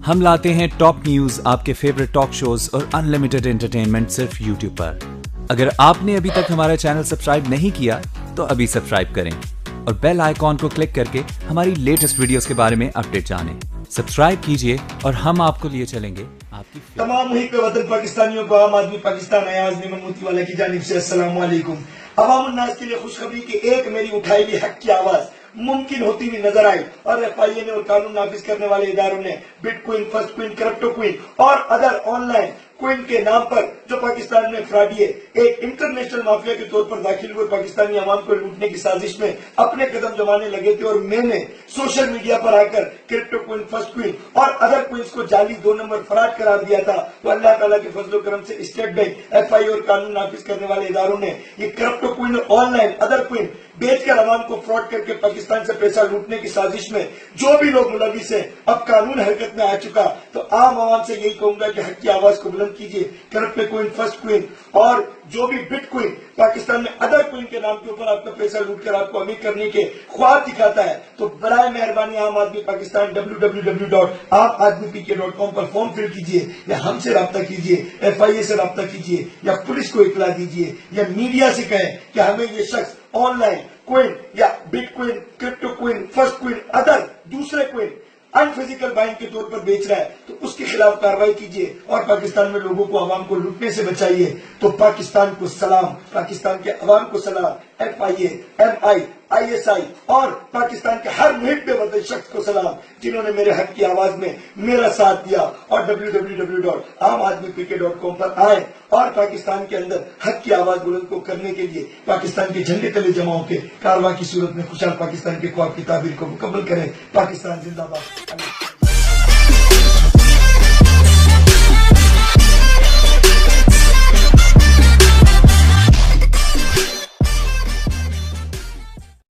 हम लाते हैं top news, आपके फेवरेट टॉक शोज और अनलिमिटेड एंटरटेनमेंट सिर्फ यूट्यूब पर। अगर आपने अभी तक हमारा चैनल सब्सक्राइब नहीं किया तो अभी सब्सक्राइब करें और बेल आइकॉन को क्लिक करके हमारी लेटेस्ट वीडियोस के बारे में अपडेट जानें। सब्सक्राइब कीजिए और हम आपको लिए चलेंगे आपकी तमाम मुहिब वतन पाकिस्तानियों को आम आदमी पाकिस्तान अयाज निमन मोती वाला की जानिब से अस्सलाम वालेकुम। अवाम उन्नास के लिए खुशखबरी की एक मेरी उठाई हुई हक की आवाज मुमकिन होती हुई नजर आई और FIA ने और कानून नाफिज करने वाले इदारों ने bitcoin, first coin, crypto coin और अदर ऑनलाइन क्विन के नाम पर जो पाकिस्तान में फ्रॉडिये एक इंटरनेशनल माफिया के तौर पर दाखिल हुए पाकिस्तानी अवाम को लूटने की साजिश में अपने कदम जमाने लगे थे। और मैंने सोशल मीडिया पर आकर क्रिप्टो क्विन, फर्स्ट क्विन और अदर क्विन्स को जाली 2 नंबर फराड करार दिया था। तो अल्लाह ताला के फजलो करम से स्टेट बैंक, FIA और कानून नाफिज करने वाले इदारों ने ये क्रिप्टो क्विन और ऑनलाइन अदर क्विन बेचकर अवाम को फ्रॉड करके पाकिस्तान से पैसा लूटने की साजिश में जो भी लोग मुलविस हैं अब कानून हरकत में आ चुका। तो आम आवाम से यही कहूंगा कि हक की आवाज को बुलंद कीजिए। क्रिप्टो क्विन, फर्स्ट क्विन और जो भी बिटकॉइन पाकिस्तान में अदर क्विन के नाम के ऊपर आपका पैसा लूटकर आपको अमीर करने के ख्वाब दिखाता है तो बराए मेहरबानी आम आदमी पाकिस्तान www.aamadmipk.com पर फॉर्म फिल कीजिए या हमसे राब्ता कीजिए, FIA से राब्ता कीजिए या पुलिस को इतला दीजिए या मीडिया से कहें कि हमें ये शख्स ऑनलाइन क्विन या bitcoin, crypto coin, first coin, other दूसरे क्विन अनफिजिकल बाइंग के तौर पर बेच रहा है तो उसके खिलाफ कार्रवाई कीजिए और पाकिस्तान में लोगों को अवाम को लूटने से बचाइए। तो पाकिस्तान को सलाम, पाकिस्तान के अवाम को सलाम, FIA, MI, ISI और पाकिस्तान के हर मुहिब वतन शख्स को सलाम जिन्होंने मेरे हक की आवाज में मेरा साथ दिया। और www.aamadmipk.com पर आए और पाकिस्तान के अंदर हक की आवाज बुलंद को करने के लिए पाकिस्तान के झंडे तले जमा होकर कारवां की सूरत में खुशहाल पाकिस्तान के ख्वाब की ताबीर को मुकम्मल करें। पाकिस्तान जिंदाबाद।